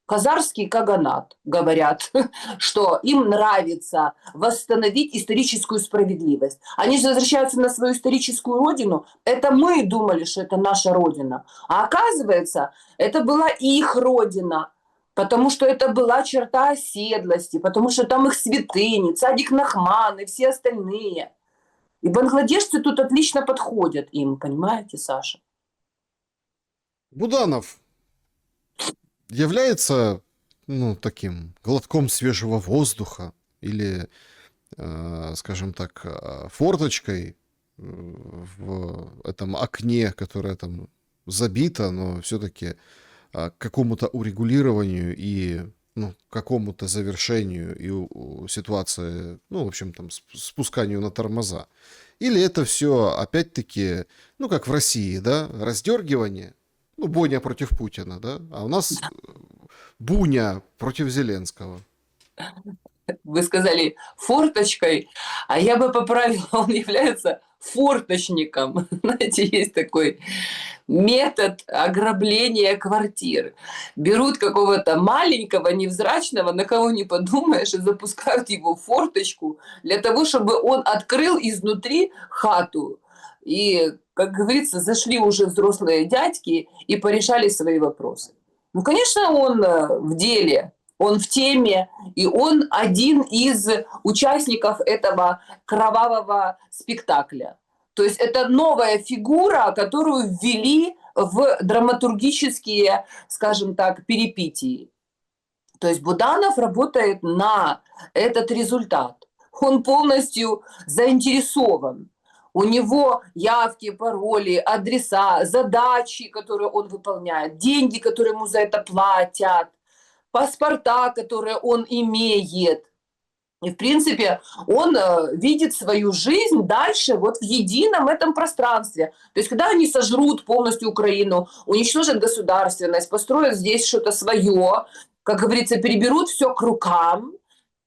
Хазарский каганат, говорят, что им нравится восстановить историческую справедливость. Они же возвращаются на свою историческую родину. Это мы думали, что это наша родина. А оказывается, это была их родина. Потому что это была черта оседлости, потому что там их святыни, цадик Нахман и все остальные. И бангладешцы тут отлично подходят им, понимаете, Саша? Буданов является, ну, таким глотком свежего воздуха или, скажем так, форточкой в этом окне, которое там забито, но все-таки к какому-то урегулированию и, ну, какому-то завершению и ситуации, ну, в общем, там, спусканию на тормоза. Или это все, опять-таки, ну, как в России, да, раздергивание, ну, Боня против Путина, да, а у нас Буня против Зеленского. Вы сказали форточкой, а я бы поправила, он является форточником. Знаете, есть такой метод ограбления квартир. Берут какого-то маленького, невзрачного, на кого не подумаешь, и запускают его в форточку для того, чтобы он открыл изнутри хату. И, как говорится, зашли уже взрослые дядьки и порешали свои вопросы. Ну, конечно, он в деле, он в теме, и он один из участников этого кровавого спектакля. То есть это новая фигура, которую ввели в драматургические, скажем так, перипетии. То есть Буданов работает на этот результат. Он полностью заинтересован. У него явки, пароли, адреса, задачи, которые он выполняет, деньги, которые ему за это платят, паспорта, которые он имеет. И, в принципе, он видит свою жизнь дальше вот в едином этом пространстве. То есть, когда они сожрут полностью Украину, уничтожат государственность, построят здесь что-то свое, как говорится, переберут все к рукам,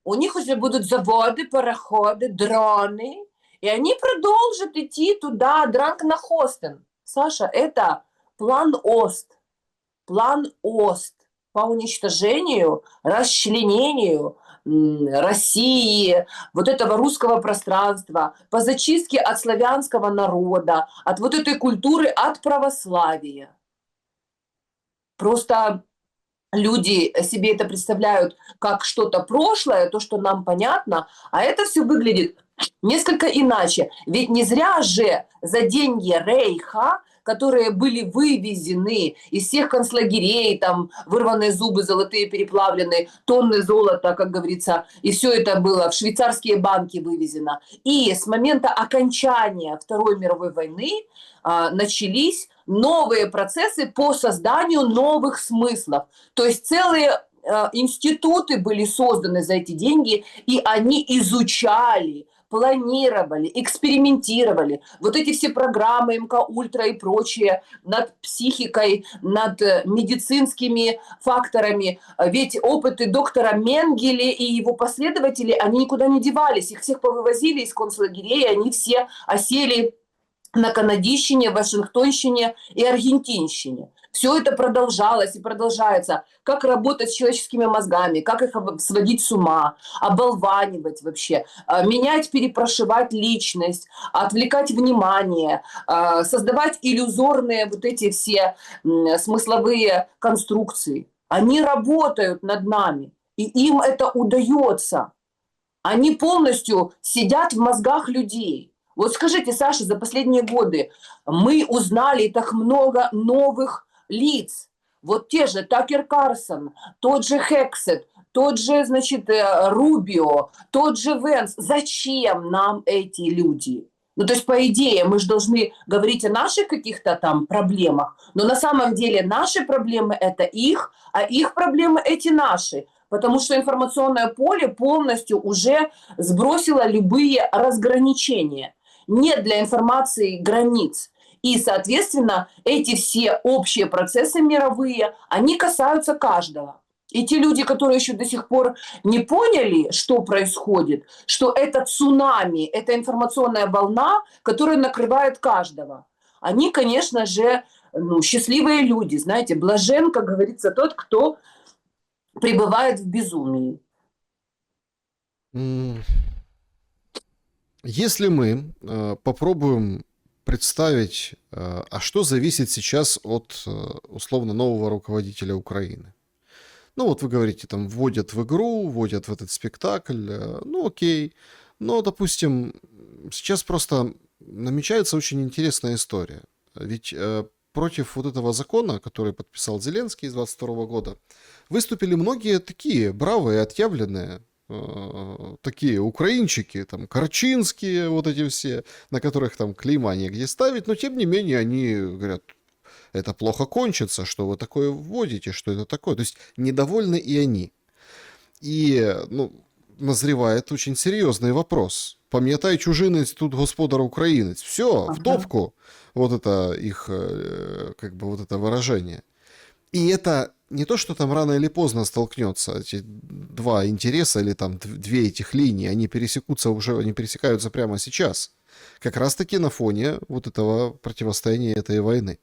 у них уже будут заводы, пароходы, дроны, и они продолжат идти туда, дранг на хостен. Саша, это план ОСТ. План ОСТ по уничтожению, расчленению России, вот этого русского пространства, по зачистке от славянского народа, от вот этой культуры, от православия. Просто люди себе это представляют как что-то прошлое, то, что нам понятно, а это все выглядит несколько иначе. Ведь не зря же за деньги Рейха, которые были вывезены из всех концлагерей, там вырванные зубы золотые переплавленные, тонны золота, как говорится, и все это было в швейцарские банки вывезено. И с момента окончания Второй мировой войны начались новые процессы по созданию новых смыслов. То есть целые институты были созданы за эти деньги, и они изучали, планировали, экспериментировали. Вот эти все программы МК Ультра и прочее над психикой, над медицинскими факторами. Ведь опыты доктора Менгеле и его последователи, они никуда не девались. Их всех повывозили из концлагерей, они все осели на Канадищине, Вашингтонщине и Аргентинщине. Все это продолжалось и продолжается. Как работать с человеческими мозгами, как их сводить с ума, оболванивать вообще, менять, перепрошивать личность, отвлекать внимание, создавать иллюзорные вот эти все смысловые конструкции. Они работают над нами, и им это удается. Они полностью сидят в мозгах людей. Вот скажите, Саша, за последние годы мы узнали так много новых лиц. Вот те же Такер Карсон, тот же Хексет, тот же, значит, Рубио, тот же Венс. Зачем нам эти люди? Ну, то есть, по идее, мы же должны говорить о наших каких-то там проблемах, но на самом деле наши проблемы – это их, а их проблемы – эти наши. Потому что информационное поле полностью уже сбросило любые разграничения. Нет для информации границ. И, соответственно, эти все общие процессы мировые, они касаются каждого. И те люди, которые еще до сих пор не поняли, что происходит, что это цунами, это информационная волна, которая накрывает каждого, они, конечно же, счастливые люди, знаете, блажен, как говорится, тот, кто пребывает в безумии. М, Если мы попробуем представить, а что зависит сейчас от условно нового руководителя Украины. Ну вот вы говорите, там вводят в игру, вводят в этот спектакль, ну окей. Но, допустим, сейчас просто намечается очень интересная история. Ведь против вот этого закона, который подписал Зеленский с 22 года, выступили многие такие бравые, отъявленные, такие украинчики, там, Корчинские, вот эти все, на которых там клейма негде ставить, но тем не менее они говорят, это плохо кончится, что вы такое вводите, что это такое. То есть недовольны и они. И, ну, назревает очень серьезный вопрос. Пам'ятай чужинець, тут господар українець. Все, в Ага. топку. Вот это их, как бы, вот это выражение. И это не то, что там рано или поздно столкнется, эти два интереса или там две этих линии, они пересекутся уже, они пересекаются прямо сейчас. Как раз-таки на фоне вот этого противостояния этой войны.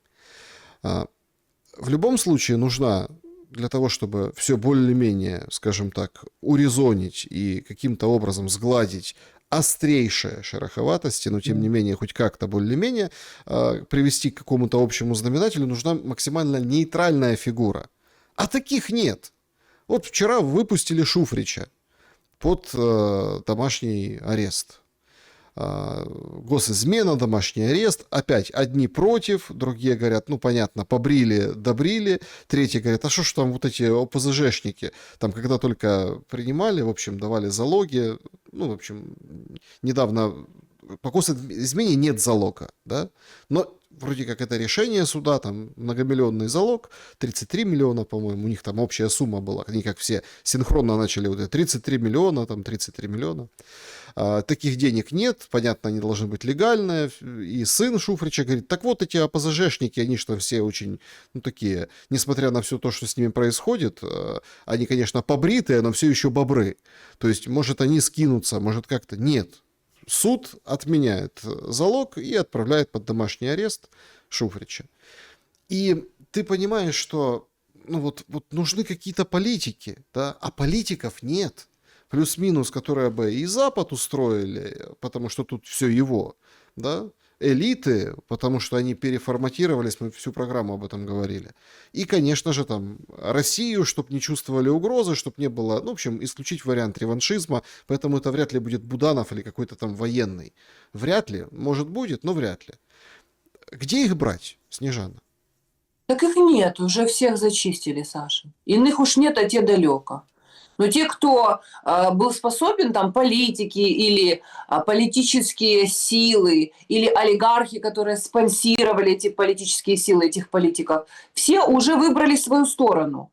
В любом случае нужна для того, чтобы все более-менее, скажем так, урезонить и каким-то образом сгладить острейшие шероховатости, но тем не менее хоть как-то более-менее привести к какому-то общему знаменателю, нужна максимально нейтральная фигура. А таких нет. Вот вчера выпустили Шуфрича под домашний арест. Госизмена, домашний арест. Опять одни против, другие говорят, ну понятно, побрили, добрили. Третьи говорят, а что ж там вот эти ОПЗЖшники, там когда только принимали, в общем, давали залоги. Ну, в общем, недавно по госизмене нет залога, да, но вроде как это решение суда, там многомиллионный залог, 33 миллиона, по-моему, у них там общая сумма была, они как все синхронно начали вот это 33 миллиона, там 33 миллиона. Таких денег нет, понятно, они должны быть легальные, и сын Шуфрича говорит, так вот эти ОПЗЖшники, они что все очень, ну такие, несмотря на все то, что с ними происходит, они, конечно, побритые, но все еще бобры, то есть, может, они скинутся, может, как-то, нет. Суд отменяет залог и отправляет под домашний арест Шуфрича. И ты понимаешь, что ну вот нужны какие-то политики, да, а политиков нет. Плюс-минус, которые бы и Запад устроили, потому что тут все его, да, элиты, потому что они переформатировались, мы всю программу об этом говорили. И, конечно же, там Россию, чтобы не чувствовали угрозы, чтобы не было, ну, в общем, исключить вариант реваншизма, поэтому это вряд ли будет Буданов или какой-то там военный. Вряд ли, может будет, но вряд ли. Где их брать, Снежана? Так их нет, уже всех зачистили, Саша. Иных уж нет, а те далеко. Но те, кто был способен, там, политики или политические силы, или олигархи, которые спонсировали эти политические силы, этих политиков, все уже выбрали свою сторону.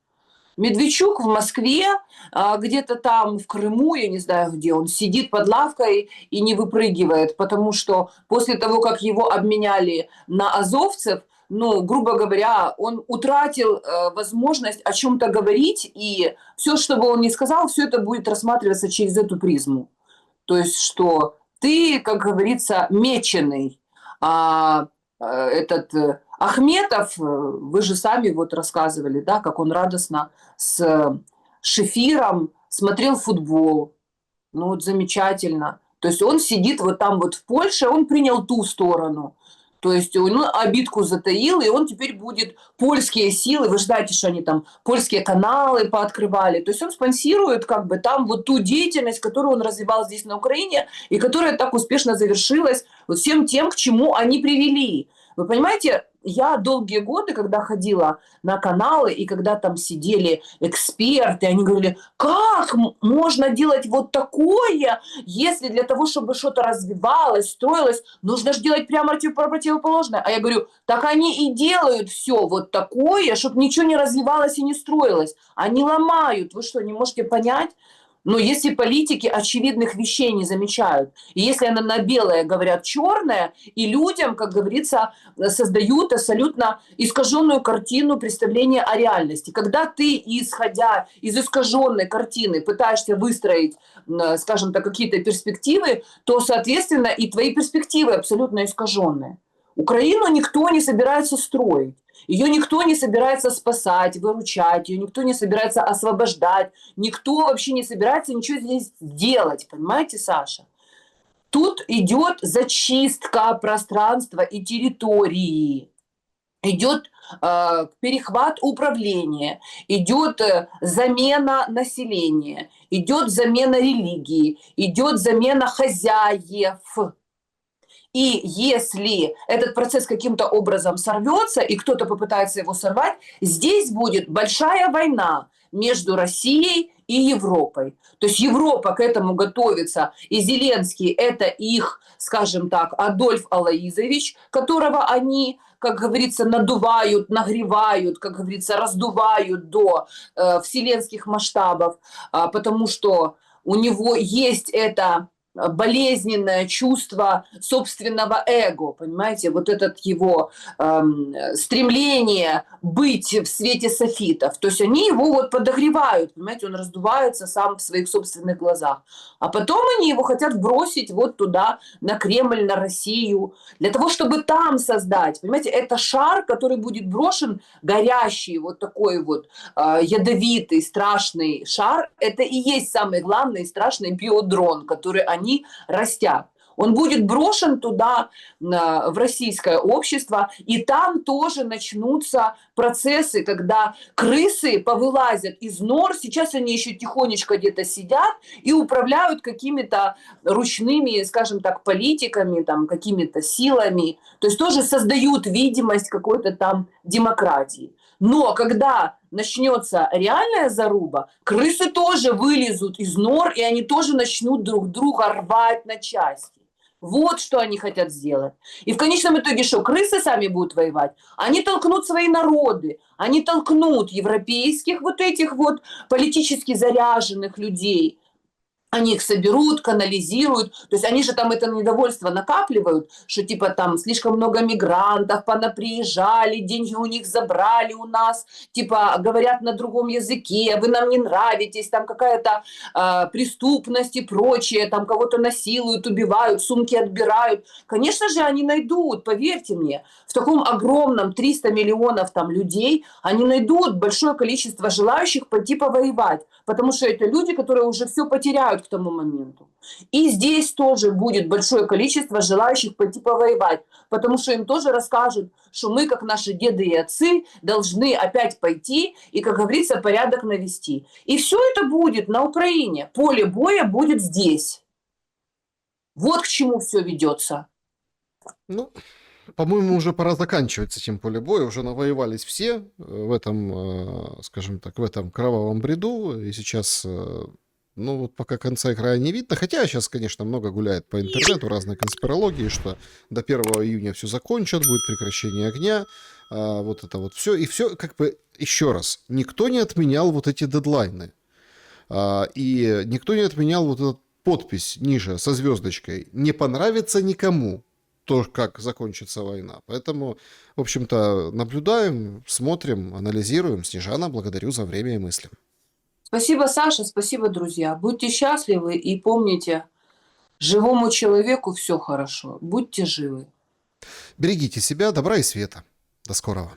Медведчук в Москве, где-то там в Крыму, я не знаю где, он сидит под лавкой и не выпрыгивает, потому что после того, как его обменяли на азовцев, ну, грубо говоря, он утратил возможность о чем-то говорить, и все, что бы он ни сказал, все это будет рассматриваться через эту призму. То есть, что ты, как говорится, меченый, этот Ахметов, вы же сами вот рассказывали, да, как он радостно с Шефиром смотрел футбол. Ну вот замечательно. То есть он сидит вот там вот в Польше, он принял ту сторону. То есть он обидку затаил, и он теперь будет польские силы, вы же знаете, что они там польские каналы пооткрывали. То есть он спонсирует как бы там вот ту деятельность, которую он развивал здесь на Украине, и которая так успешно завершилась вот всем тем, к чему они привели. Вы понимаете, я долгие годы, когда ходила на каналы, и когда там сидели эксперты, они говорили, как можно делать вот такое, если для того, чтобы что-то развивалось, строилось, нужно же делать прямо противоположное. А я говорю, так они и делают все вот такое, чтобы ничего не развивалось и не строилось. Они ломают. Вы что, не можете понять? Но если политики очевидных вещей не замечают, и если она на белое говорят черное, и людям, как говорится, создают абсолютно искаженную картину представления о реальности. Когда ты, исходя из искаженной картины, пытаешься выстроить, скажем так, какие-то перспективы, то, соответственно, и твои перспективы абсолютно искаженные. Украину никто не собирается строить. Ее никто не собирается спасать, выручать, ее никто не собирается освобождать, никто вообще не собирается ничего здесь делать, понимаете, Саша? Тут идет зачистка пространства и территории, идет перехват управления, идет замена населения, идет замена религии, идет замена хозяев. И если этот процесс каким-то образом сорвется, и кто-то попытается его сорвать, здесь будет большая война между Россией и Европой. То есть Европа к этому готовится, и Зеленский – это их, скажем так, Адольф Алаизович, которого они, как говорится, надувают, нагревают, как говорится, раздувают до вселенских масштабов, потому что у него есть это болезненное чувство собственного эго, понимаете, вот этот его стремление быть в свете софитов. То есть они его вот подогревают, понимаете, он раздувается сам в своих собственных глазах. А потом они его хотят бросить вот туда, на Кремль, на Россию, для того, чтобы там создать, понимаете, это шар, который будет брошен, горящий, вот такой вот ядовитый, страшный шар, это и есть самый главный и страшный биодрон, который они растят. Он будет брошен туда, в российское общество, и там тоже начнутся процессы, когда крысы повылазят из нор, сейчас они еще тихонечко где-то сидят и управляют какими-то ручными, скажем так, политиками, там, какими-то силами, то есть тоже создают видимость какой-то там демократии. Но когда начнется реальная заруба, крысы тоже вылезут из нор, и они тоже начнут друг друга рвать на части. Вот что они хотят сделать. И в конечном итоге что, крысы сами будут воевать? Они толкнут свои народы, они толкнут европейских вот этих вот политически заряженных людей. Они их соберут, канализируют. То есть они же там это недовольство накапливают, что типа там слишком много мигрантов понаприезжали, деньги у них забрали у нас, типа говорят на другом языке, вы нам не нравитесь, там какая-то преступность и прочее, там кого-то насилуют, убивают, сумки отбирают. Конечно же, они найдут, поверьте мне, в таком огромном 300 миллионов там людей, они найдут большое количество желающих пойти повоевать, потому что это люди, которые уже все потеряют к тому моменту. И здесь тоже будет большое количество желающих пойти повоевать, потому что им тоже расскажут, что мы, как наши деды и отцы, должны опять пойти и, как говорится, порядок навести. И все это будет на Украине. Поле боя будет здесь. Вот к чему все ведется. Ну, по-моему, уже пора заканчивать с этим поле боя. Уже навоевались все в этом, скажем так, в этом кровавом бреду. И сейчас, ну, вот пока конца и края не видно. Хотя сейчас, конечно, много гуляет по интернету разной конспирологии, что до 1 июня все закончат, будет прекращение огня. Вот это вот все. И все, как бы, еще раз, никто не отменял вот эти дедлайны. И никто не отменял вот эту подпись ниже со звездочкой. Не понравится никому то, как закончится война. Поэтому, в общем-то, наблюдаем, смотрим, анализируем. Снежана, благодарю за время и мысли. Спасибо, Саша, спасибо, друзья. Будьте счастливы и помните, живому человеку все хорошо. Будьте живы. Берегите себя, добра и света. До скорого.